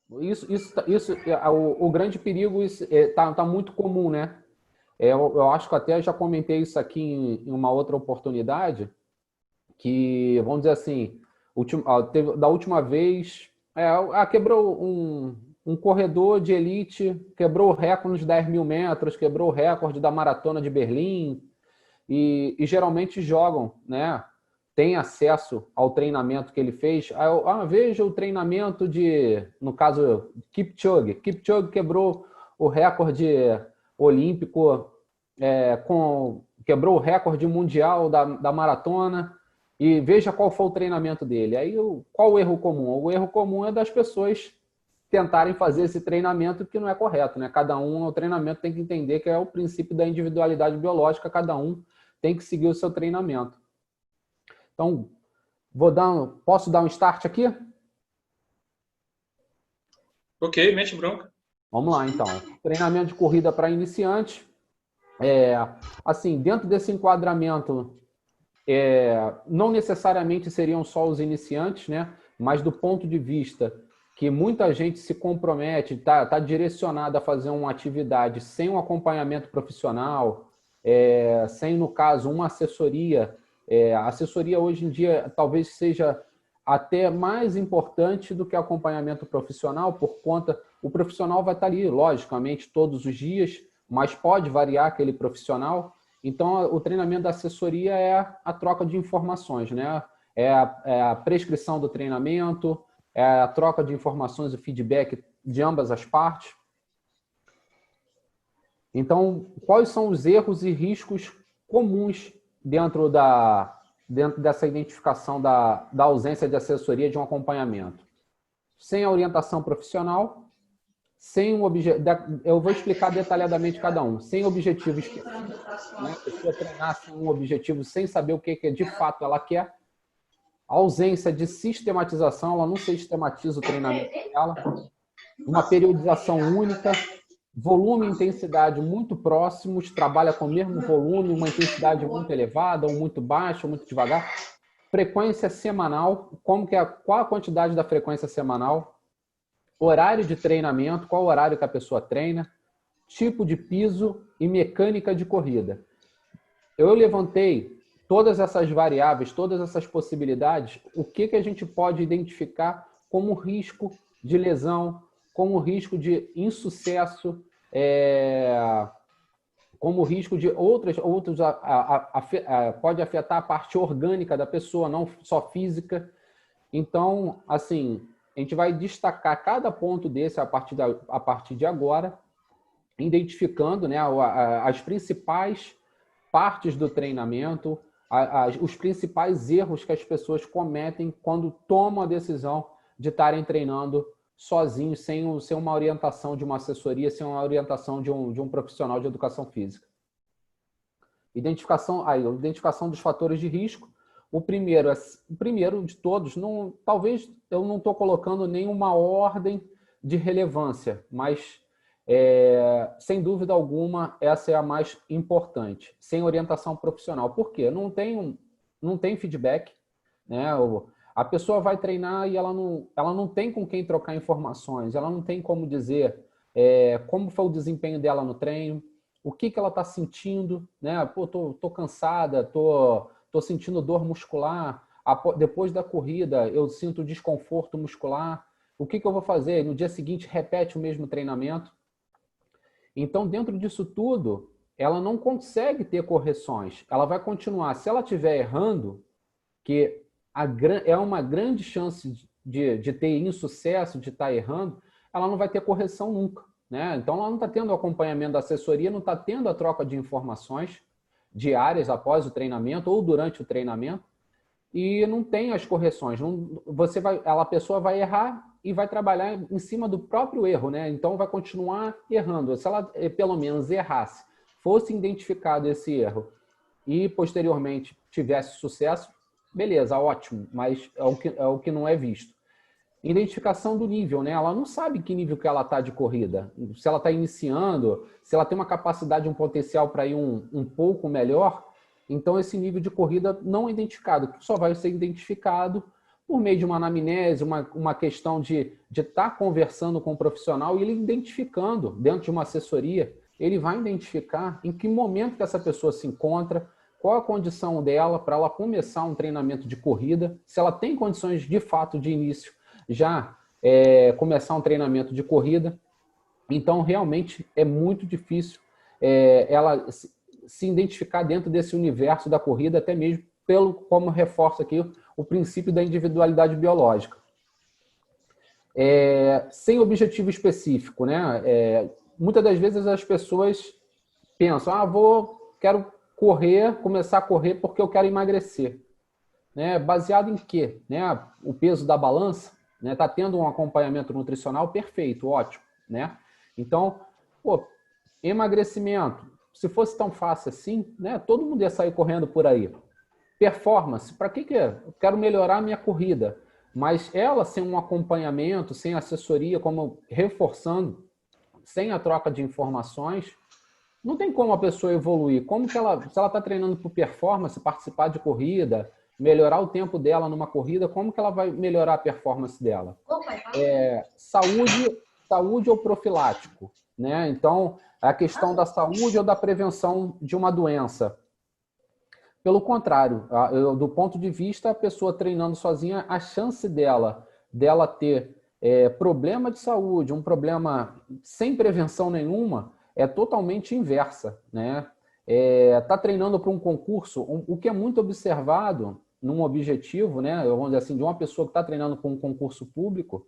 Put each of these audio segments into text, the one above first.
O grande perigo tá muito comum, né? Eu acho que até já comentei isso aqui em uma outra oportunidade, que, vamos dizer assim, da última vez, quebrou um corredor de elite, quebrou o recorde nos 10 mil metros, quebrou o recorde da maratona de Berlim, e geralmente jogam, né? Tem acesso ao treinamento que ele fez. Veja o treinamento no caso, Kipchoge. Kipchoge quebrou o recorde olímpico, quebrou o recorde mundial da maratona, e veja qual foi o treinamento dele. Aí, qual o erro comum? O erro comum é das pessoas tentarem fazer esse treinamento que não é correto, né? Cada um, o treinamento tem que entender que é o princípio da individualidade biológica, cada um tem que seguir o seu treinamento. Então, posso dar um start aqui? Ok, mete bronca. Vamos lá, então. Treinamento de corrida para iniciantes. Assim, dentro desse enquadramento, não necessariamente seriam só os iniciantes, né? Mas do ponto de vista que muita gente se compromete, tá direcionada a fazer uma atividade sem um acompanhamento profissional, sem, no caso, uma assessoria. A assessoria hoje em dia talvez seja até mais importante do que acompanhamento profissional, por conta, o profissional vai estar ali, logicamente, todos os dias, mas pode variar aquele profissional. Então, o treinamento da assessoria é a troca de informações, né? É a prescrição do treinamento, é a troca de informações, o feedback de ambas as partes. Então, quais são os erros e riscos comuns dentro dessa identificação da ausência de assessoria de um acompanhamento? Sem a orientação profissional, sem um objetivo, eu vou explicar detalhadamente cada um, sem objetivo específico, né? A pessoa treinar sem um objetivo, sem saber o que de fato ela quer, a ausência de sistematização, ela não sistematiza o treinamento dela, uma periodização única, volume e intensidade muito próximos, trabalha com o mesmo volume, uma intensidade muito elevada, ou muito baixa, ou muito devagar. Frequência semanal, qual a quantidade da frequência semanal? Horário de treinamento, qual horário que a pessoa treina? Tipo de piso e mecânica de corrida. Eu levantei todas essas variáveis, todas essas possibilidades, o que a gente pode identificar como risco de lesão, como risco de insucesso, como risco de outros pode afetar a parte orgânica da pessoa, não só física. Então, assim, a gente vai destacar cada ponto desse a partir de agora, identificando, né, as principais partes do treinamento, os principais erros que as pessoas cometem quando tomam a decisão de estarem treinando sozinhos, sem uma orientação de uma assessoria, sem uma orientação de um profissional de educação física. Identificação dos fatores de risco. O primeiro de todos, talvez eu não estou colocando nenhuma ordem de relevância, mas sem dúvida alguma essa é a mais importante, sem orientação profissional. Por quê? Não tem feedback, né? A pessoa vai treinar e ela não tem com quem trocar informações, ela não tem como dizer como foi o desempenho dela no treino, o que ela está sentindo, né? Pô, tô cansada, tô sentindo dor muscular, depois da corrida eu sinto desconforto muscular, o que eu vou fazer? No dia seguinte repete o mesmo treinamento. Então, dentro disso tudo, ela não consegue ter correções, ela vai continuar. Se ela estiver errando, que é uma grande chance de ter insucesso, de estar errando, ela não vai ter correção nunca, né? Então, ela não está tendo o acompanhamento da assessoria, não está tendo a troca de informações diárias após o treinamento ou durante o treinamento, e não tem as correções. A pessoa vai errar e vai trabalhar em cima do próprio erro, né? Então, vai continuar errando. Se ela, pelo menos, errasse, fosse identificado esse erro e, posteriormente, tivesse sucesso, beleza, ótimo, mas é o que não é visto. Identificação do nível, né? Ela não sabe que nível que ela está de corrida. Se ela está iniciando, se ela tem uma capacidade, um potencial para ir um pouco melhor, então esse nível de corrida não é identificado, só vai ser identificado por meio de uma anamnese, uma questão de estar conversando com o profissional e ele identificando, dentro de uma assessoria, ele vai identificar em que momento que essa pessoa se encontra, qual a condição dela para ela começar um treinamento de corrida, se ela tem condições de fato de início já começar um treinamento de corrida. Então, realmente, é muito difícil ela se identificar dentro desse universo da corrida, até mesmo como reforça aqui o princípio da individualidade biológica. Sem objetivo específico, né? Muitas das vezes as pessoas pensam, quero começar a correr porque eu quero emagrecer. Né? Baseado em quê? Né? O peso da balança, né? Tá tendo um acompanhamento nutricional perfeito, ótimo, né? Então, emagrecimento, se fosse tão fácil assim, né? Todo mundo ia sair correndo por aí. Performance, para que é? Eu quero melhorar a minha corrida, mas ela sem um acompanhamento, sem assessoria, como reforçando, sem a troca de informações, não tem como a pessoa evoluir. Como que se ela está treinando por performance, participar de corrida, melhorar o tempo dela numa corrida, como que ela vai melhorar a performance dela? Saúde ou profilático, né? Então, a questão da saúde ou da prevenção de uma doença. Pelo contrário, do ponto de vista, a pessoa treinando sozinha, a chance dela ter problema de saúde, um problema sem prevenção nenhuma, é totalmente inversa, né? Tá treinando para um concurso, o que é muito observado num objetivo, né? Vamos dizer assim, de uma pessoa que está treinando para um concurso público,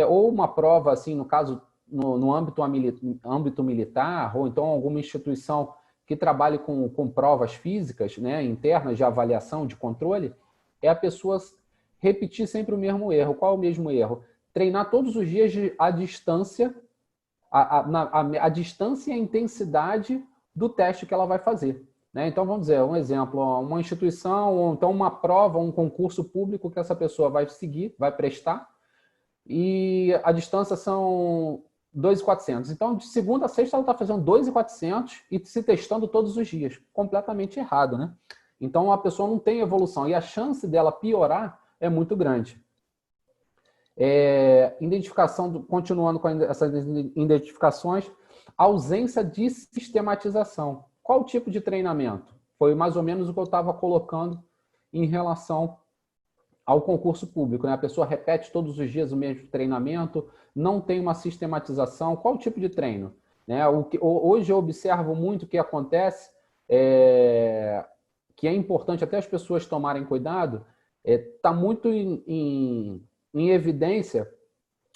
ou uma prova, assim, no caso, no âmbito militar, ou então alguma instituição que trabalhe com provas físicas, né, internas de avaliação, de controle, é a pessoa repetir sempre o mesmo erro. Qual é o mesmo erro? Treinar todos os dias a distância, a distância e a intensidade do teste que ela vai fazer. Né? Então, vamos dizer, um exemplo, uma instituição, ou então uma prova, um concurso público que essa pessoa vai seguir, vai prestar, e a distância são 2.400. Então, de segunda a sexta, ela está fazendo 2.400 e se testando todos os dias. Completamente errado, né? Então, a pessoa não tem evolução e a chance dela piorar é muito grande. Continuando com essas identificações, ausência de sistematização. Qual o tipo de treinamento? Foi mais ou menos o que eu estava colocando em relação ao concurso público, né? A pessoa repete todos os dias o mesmo treinamento, não tem uma sistematização. Qual o tipo de treino? Né? Hoje eu observo muito o que acontece, que é importante até as pessoas tomarem cuidado, está muito em evidência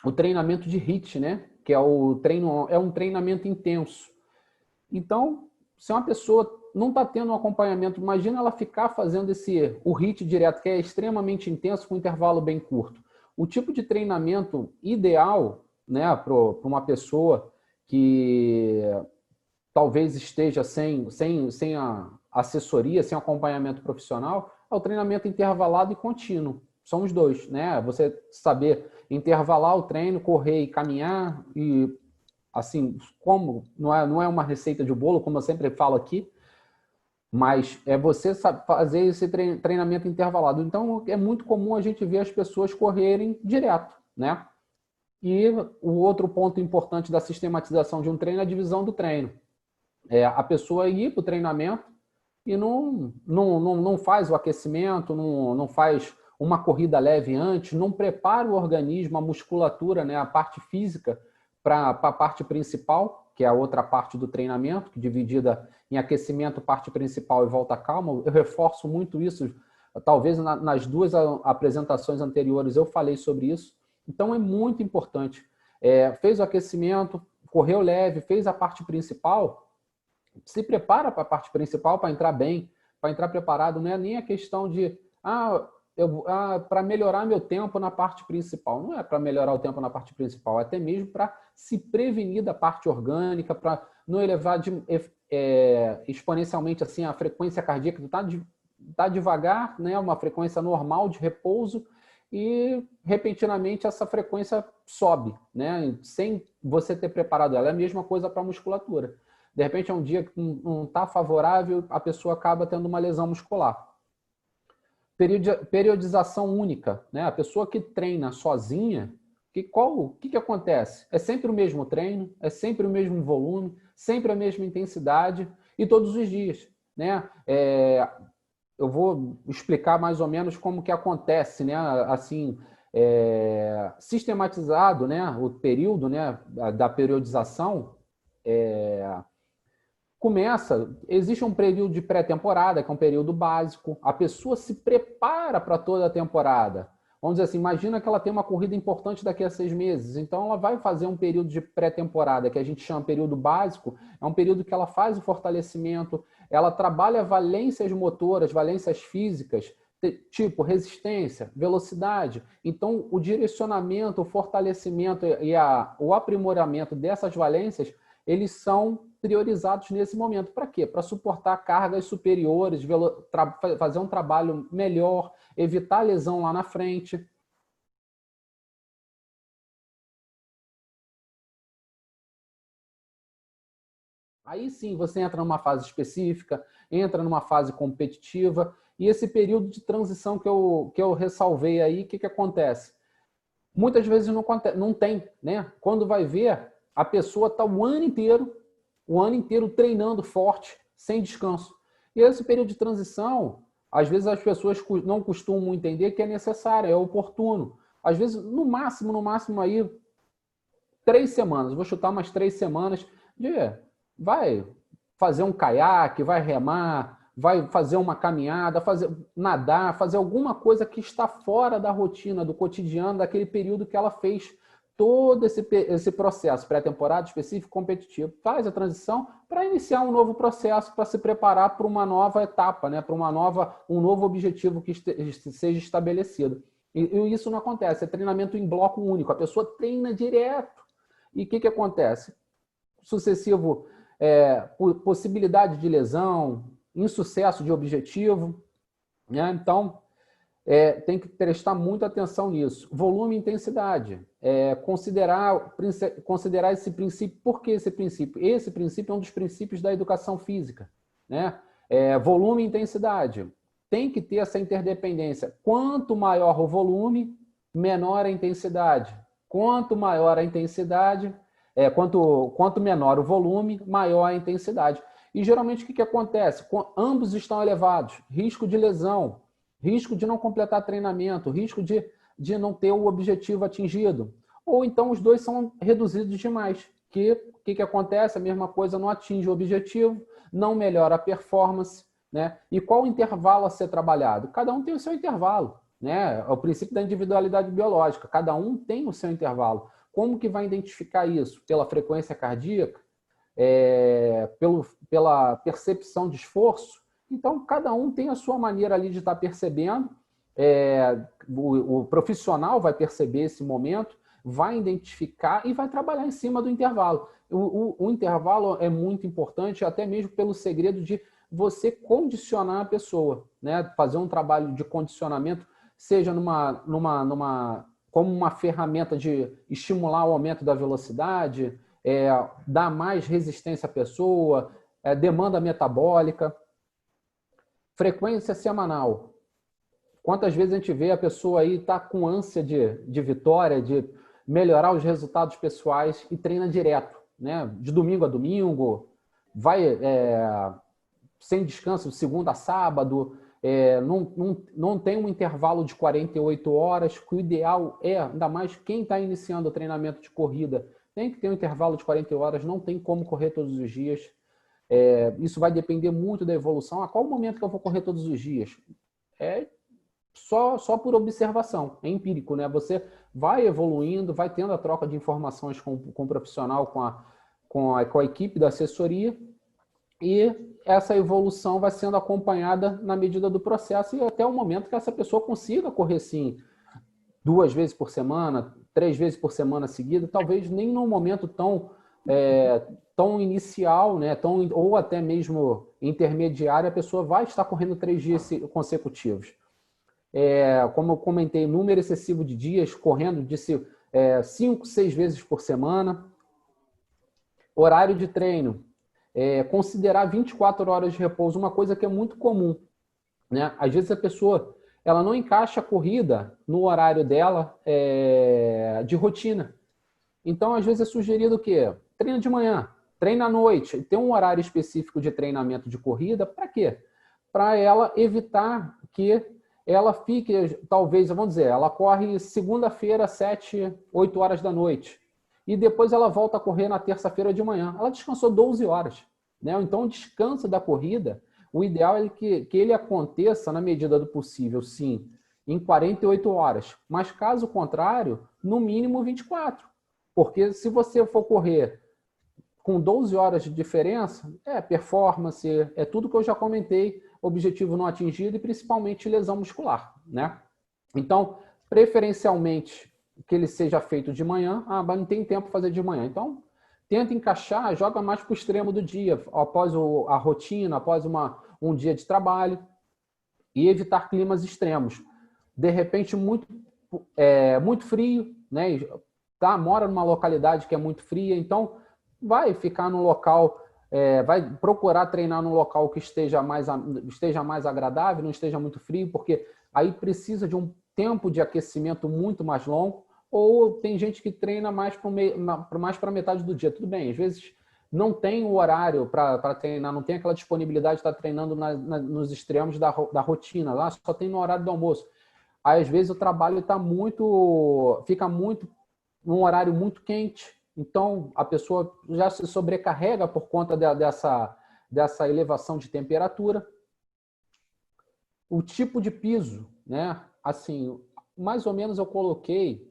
o treinamento de HIIT, né? Que é um treinamento intenso. Então, se uma pessoa não está tendo um acompanhamento, imagina ela ficar fazendo o HIIT direto, que é extremamente intenso, com um intervalo bem curto. O tipo de treinamento ideal, né, para uma pessoa que talvez esteja sem a assessoria, sem acompanhamento profissional, é o treinamento intervalado e contínuo. São os dois, né? Você saber intervalar o treino, correr e caminhar, e assim, como não é uma receita de bolo, como eu sempre falo aqui, mas é você fazer esse treinamento intervalado. Então, é muito comum a gente ver as pessoas correrem direto, né? E o outro ponto importante da sistematização de um treino é a divisão do treino. A pessoa ir para o treinamento e não faz o aquecimento, não faz uma corrida leve antes, não prepara o organismo, a musculatura, né, a parte física, para a parte principal, que é a outra parte do treinamento, que é dividida em aquecimento, parte principal e volta calma. Eu reforço muito isso, talvez nas duas apresentações anteriores eu falei sobre isso. Então é muito importante. Fez o aquecimento, correu leve, fez a parte principal, se prepara para a parte principal para entrar bem, para entrar preparado. Não é nem a questão de para melhorar meu tempo na parte principal. Não é para melhorar o tempo na parte principal, é até mesmo para se prevenir da parte orgânica, para não elevar exponencialmente assim, a frequência cardíaca. Tá devagar, né, uma frequência normal de repouso, e repentinamente essa frequência sobe, né, sem você ter preparado ela. É a mesma coisa para a musculatura. De repente é um dia que não está favorável, a pessoa acaba tendo uma lesão muscular. periodização única, né? A pessoa que treina sozinha, o que acontece? É sempre o mesmo treino, é sempre o mesmo volume, sempre a mesma intensidade e todos os dias, né? Eu vou explicar mais ou menos como que acontece, né? Assim, sistematizado, né? O período, né? Da periodização existe um período de pré-temporada, que é um período básico. A pessoa se prepara para toda a temporada. Vamos dizer assim, imagina que ela tem uma corrida importante daqui a 6 meses. Então, ela vai fazer um período de pré-temporada, que a gente chama período básico. É um período que ela faz o fortalecimento, ela trabalha valências motoras, valências físicas, tipo resistência, velocidade. Então, o direcionamento, o fortalecimento e o aprimoramento dessas valências, eles são priorizados nesse momento. Para quê? Para suportar cargas superiores, fazer um trabalho melhor, evitar lesão lá na frente. Aí sim, você entra numa fase específica, entra numa fase competitiva, e esse período de transição que eu ressalvei aí, o que acontece? Muitas vezes não tem, né? Quando vai ver, a pessoa está o ano inteiro treinando forte, sem descanso. E esse período de transição, às vezes as pessoas não costumam entender que é necessário, é oportuno. Às vezes, no máximo aí, 3 semanas, vou chutar umas 3 semanas de vai fazer um caiaque, vai remar, vai fazer uma caminhada, nadar, fazer alguma coisa que está fora da rotina, do cotidiano, daquele período que ela fez todo esse processo pré-temporada específico competitivo. Faz a transição para iniciar um novo processo, para se preparar para uma nova etapa, né? Para um novo objetivo que seja estabelecido. E isso não acontece, é treinamento em bloco único, a pessoa treina direto. E o que acontece? Sucessivo possibilidade de lesão, insucesso de objetivo, né? Então, tem que prestar muita atenção nisso. Volume e intensidade. Considerar esse princípio. Por que esse princípio? Esse princípio é um dos princípios da educação física, né? Volume e intensidade. Tem que ter essa interdependência. Quanto maior o volume, menor a intensidade. Quanto maior a intensidade, quanto menor o volume, maior a intensidade. E geralmente o que acontece? Ambos estão elevados. Risco de lesão, risco de não completar treinamento, risco de não ter o objetivo atingido. Ou então os dois são reduzidos demais. O que acontece? A mesma coisa, não atinge o objetivo, não melhora a performance, né? E qual o intervalo a ser trabalhado? Cada um tem o seu intervalo, né? É o princípio da individualidade biológica. Cada um tem o seu intervalo. Como que vai identificar isso? Pela frequência cardíaca? Pela percepção de esforço? Então, cada um tem a sua maneira ali de estar percebendo. O profissional vai perceber esse momento, vai identificar e vai trabalhar em cima do intervalo. O intervalo é muito importante, até mesmo pelo segredo de você condicionar a pessoa, né? Fazer um trabalho de condicionamento, seja como uma ferramenta de estimular o aumento da velocidade, dar mais resistência à pessoa, demanda metabólica. Frequência semanal. Quantas vezes a gente vê a pessoa aí tá com ânsia de vitória, de melhorar os resultados pessoais e treina direto, né? De domingo a domingo, vai sem descanso de segunda a sábado, não tem um intervalo de 48 horas, que o ideal ainda mais quem está iniciando o treinamento de corrida, tem que ter um intervalo de 40 horas, não tem como correr todos os dias. Isso vai depender muito da evolução. A qual momento que eu vou correr todos os dias? Só por observação, é empírico, né? Você vai evoluindo, vai tendo a troca de informações com o profissional, com a equipe da assessoria, e essa evolução vai sendo acompanhada na medida do processo e até o momento que essa pessoa consiga correr, sim, 2 vezes por semana, 3 vezes por semana seguida, talvez nem num momento tão inicial, né, ou até mesmo intermediário, a pessoa vai estar correndo 3 dias consecutivos. Como eu comentei, número excessivo de dias, correndo de 5, 6 vezes por semana. Horário de treino. Considerar 24 horas de repouso, uma coisa que é muito comum, né? Às vezes a pessoa ela não encaixa a corrida no horário dela de rotina. Então, às vezes é sugerido o quê? Treina de manhã, treina à noite, tem um horário específico de treinamento de corrida, para quê? Para ela evitar que ela fique, talvez, vamos dizer, ela corre segunda-feira, 7, 8 horas da noite, e depois ela volta a correr na terça-feira de manhã. Ela descansou 12 horas. Né? Então, o descanso da corrida, o ideal é que ele aconteça, na medida do possível, sim, em 48 horas. Mas, caso contrário, no mínimo 24. Porque se você for correr com 12 horas de diferença, performance, é tudo que eu já comentei, objetivo não atingido e principalmente lesão muscular, né? Então, preferencialmente, que ele seja feito de manhã, mas não tem tempo para fazer de manhã. Então, tenta encaixar, joga mais para o extremo do dia, após a rotina, após um dia de trabalho, e evitar climas extremos. De repente, muito frio, né? Mora numa localidade que é muito fria, então vai ficar no local, vai procurar treinar num local que esteja mais agradável, não esteja muito frio, porque aí precisa de um tempo de aquecimento muito mais longo, ou tem gente que treina mais para metade do dia. Tudo bem, às vezes não tem o horário para treinar, não tem aquela disponibilidade de estar treinando nos extremos da rotina, lá só tem no horário do almoço. Aí, às vezes, o trabalho fica muito num horário muito quente, então a pessoa já se sobrecarrega por conta dessa elevação de temperatura. O tipo de piso, né? Assim, mais ou menos eu coloquei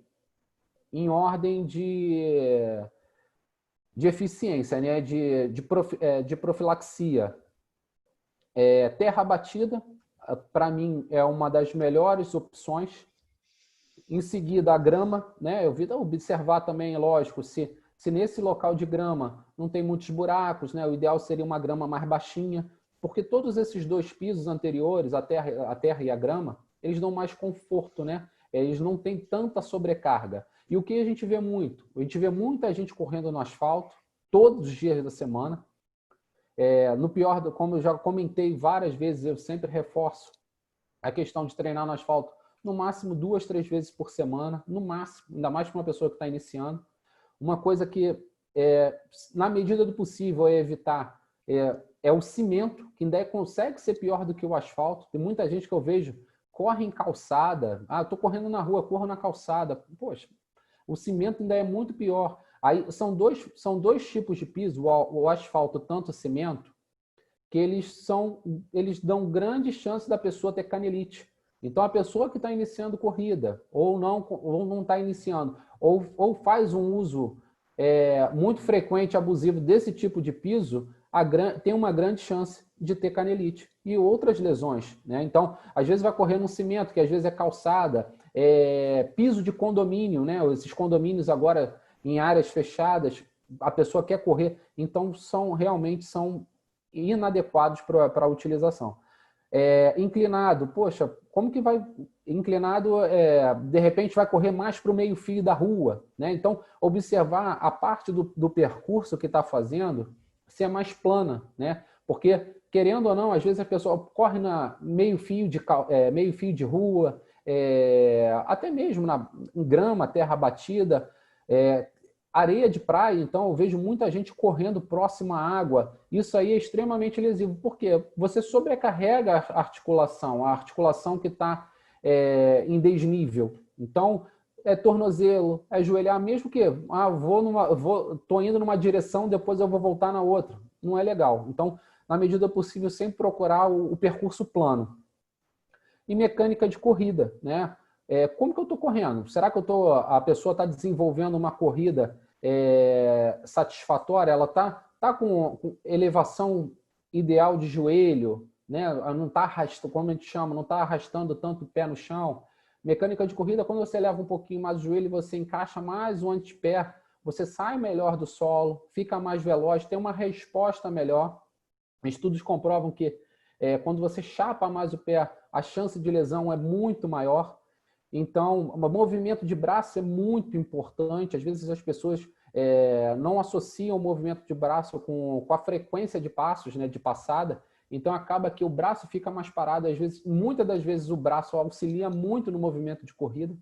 em ordem de eficiência, né? de profilaxia. Terra batida, para mim, é uma das melhores opções. Em seguida, a grama, né? Eu vi observar também, lógico, se nesse local de grama não tem muitos buracos, né? O ideal seria uma grama mais baixinha, porque todos esses dois pisos anteriores, a terra e a grama, eles dão mais conforto, né? Eles não têm tanta sobrecarga. E o que a gente vê muito? A gente vê muita gente correndo no asfalto, todos os dias da semana. No pior, como eu já comentei várias vezes, eu sempre reforço a questão de treinar no asfalto no máximo 2, 3 vezes por semana, no máximo, ainda mais para uma pessoa que está iniciando. Uma coisa que, na medida do possível, evitar o cimento, que ainda consegue ser pior do que o asfalto. Tem muita gente que eu vejo corre em calçada. Estou correndo na rua, corro na calçada. Poxa, o cimento ainda é muito pior. Aí são dois tipos de piso, o asfalto tanto o cimento, que eles dão grande chance da pessoa ter canelite. Então, a pessoa que está iniciando corrida, ou não está iniciando, ou faz um uso muito frequente, abusivo desse tipo de piso, tem uma grande chance de ter canelite e outras lesões, né? Então, às vezes vai correr num cimento, que às vezes é calçada, piso de condomínio, né? Esses condomínios agora em áreas fechadas, a pessoa quer correr, então realmente são inadequados para a utilização. Inclinado, poxa, como que vai... Inclinado, de repente, vai correr mais para o meio-fio da rua, né? Então, observar a parte do percurso que está fazendo ser mais plana, né? Porque, querendo ou não, às vezes a pessoa corre na meio-fio de rua, até mesmo em grama, terra batida, areia de praia. Então eu vejo muita gente correndo próximo à água. Isso aí é extremamente lesivo. Por quê? Você sobrecarrega a articulação que está em desnível. Então, tornozelo, joelhar, mesmo que estou indo numa direção, depois eu vou voltar na outra. Não é legal. Então, na medida possível, sempre procurar o percurso plano. E mecânica de corrida, né? Como que eu estou correndo? Será que a pessoa está desenvolvendo uma corrida satisfatória? Ela está com elevação ideal de joelho, né? Ela não está arrastando, como a gente chama, não está arrastando tanto o pé no chão. Mecânica de corrida, quando você leva um pouquinho mais o joelho, você encaixa mais o antepé, você sai melhor do solo, fica mais veloz, tem uma resposta melhor. Estudos comprovam que quando você chapa mais o pé, a chance de lesão é muito maior. Então, o movimento de braço é muito importante. Às vezes as pessoas não associam o movimento de braço com a frequência de passos, né, de passada. Então acaba que o braço fica mais parado, às vezes, muitas das vezes o braço auxilia muito no movimento de corrida.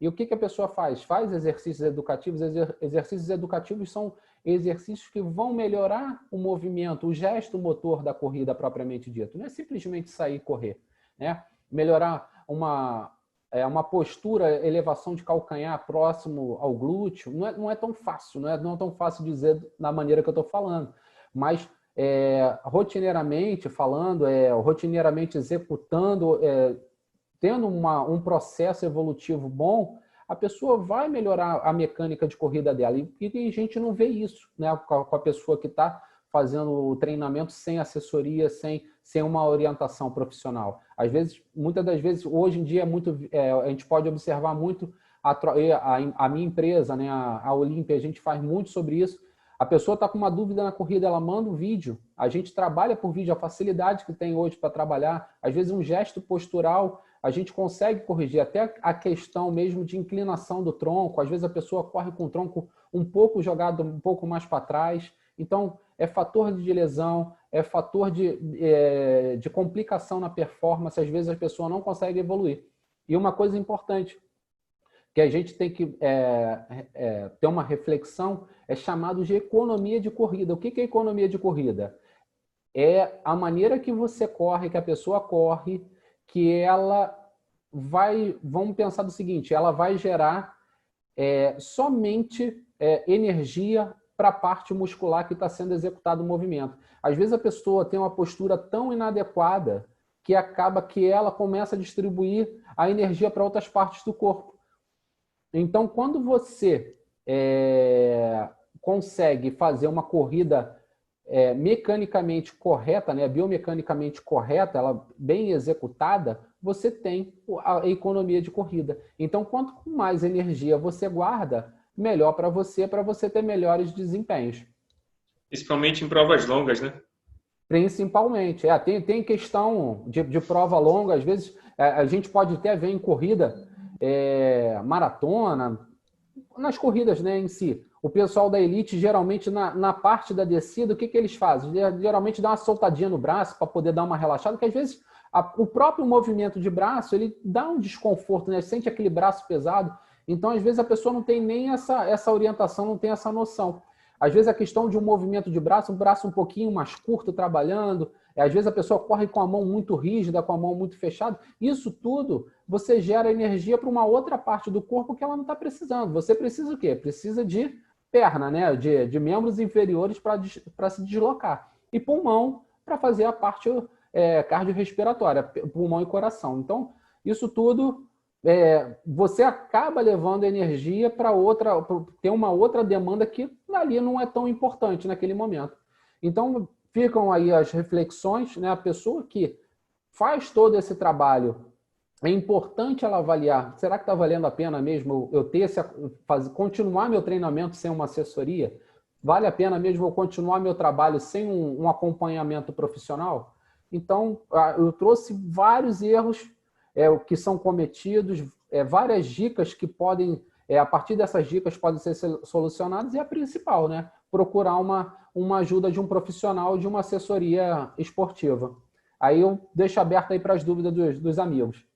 E o que a pessoa faz? Faz exercícios educativos. Exercícios educativos são exercícios que vão melhorar o movimento, o gesto motor da corrida propriamente dito. Não é simplesmente sair e correr, né? Melhorar uma postura, elevação de calcanhar próximo ao glúteo, não é tão fácil, não é tão fácil dizer da maneira que eu estou falando, mas rotineiramente falando, rotineiramente executando, tendo um processo evolutivo bom, a pessoa vai melhorar a mecânica de corrida dela. E a gente não vê isso, né, com a pessoa que está fazendo o treinamento sem assessoria, sem uma orientação profissional. Às vezes, muitas das vezes, hoje em dia, a gente pode observar muito a minha empresa, né, a Olímpia, a gente faz muito sobre isso. A pessoa está com uma dúvida na corrida, ela manda um vídeo. A gente trabalha por vídeo, a facilidade que tem hoje para trabalhar. Às vezes, um gesto postural, a gente consegue corrigir até a questão mesmo de inclinação do tronco. Às vezes, a pessoa corre com o tronco um pouco jogado, um pouco mais para trás. Então, é fator de lesão, é fator de complicação na performance. Às vezes, a pessoa não consegue evoluir. E uma coisa importante, que a gente tem que ter uma reflexão, é chamado de economia de corrida. O que é economia de corrida? É a maneira que você corre, que a pessoa corre, que ela vai... Vamos pensar do seguinte, ela vai gerar somente energia para a parte muscular que está sendo executado o movimento. Às vezes a pessoa tem uma postura tão inadequada que acaba que ela começa a distribuir a energia para outras partes do corpo. Então, quando você consegue fazer uma corrida mecanicamente correta, né, biomecanicamente correta, ela bem executada, você tem a economia de corrida. Então, quanto mais energia você guarda, melhor para você ter melhores desempenhos. Principalmente em provas longas, né? Principalmente. Tem questão de prova longa, às vezes a gente pode até ver em corrida maratona, nas corridas, né, em si. O pessoal da elite, geralmente, na parte da descida, o que eles fazem? Geralmente dá uma soltadinha no braço para poder dar uma relaxada, porque às vezes o próprio movimento de braço, ele dá um desconforto, né? Sente aquele braço pesado. Então, às vezes, a pessoa não tem nem essa orientação, não tem essa noção. Às vezes, a questão de um movimento de braço, um braço um pouquinho mais curto trabalhando, às vezes a pessoa corre com a mão muito rígida, com a mão muito fechada. Isso tudo, você gera energia para uma outra parte do corpo que ela não está precisando. Você precisa o quê? Precisa de perna, né? de membros inferiores para se deslocar. E pulmão para fazer a parte cardiorrespiratória, pulmão e coração. Então, isso tudo... você acaba levando energia para ter uma outra demanda que ali não é tão importante naquele momento. Então, ficam aí as reflexões, né? A pessoa que faz todo esse trabalho, é importante ela avaliar, será que está valendo a pena mesmo eu continuar meu treinamento sem uma assessoria? Vale a pena mesmo eu continuar meu trabalho sem um acompanhamento profissional? Então, eu trouxe vários erros que são cometidos, várias dicas que podem, a partir dessas dicas podem ser solucionadas, e a principal, né? Procurar uma ajuda de um profissional, de uma assessoria esportiva. Aí eu deixo aberto aí para as dúvidas dos amigos.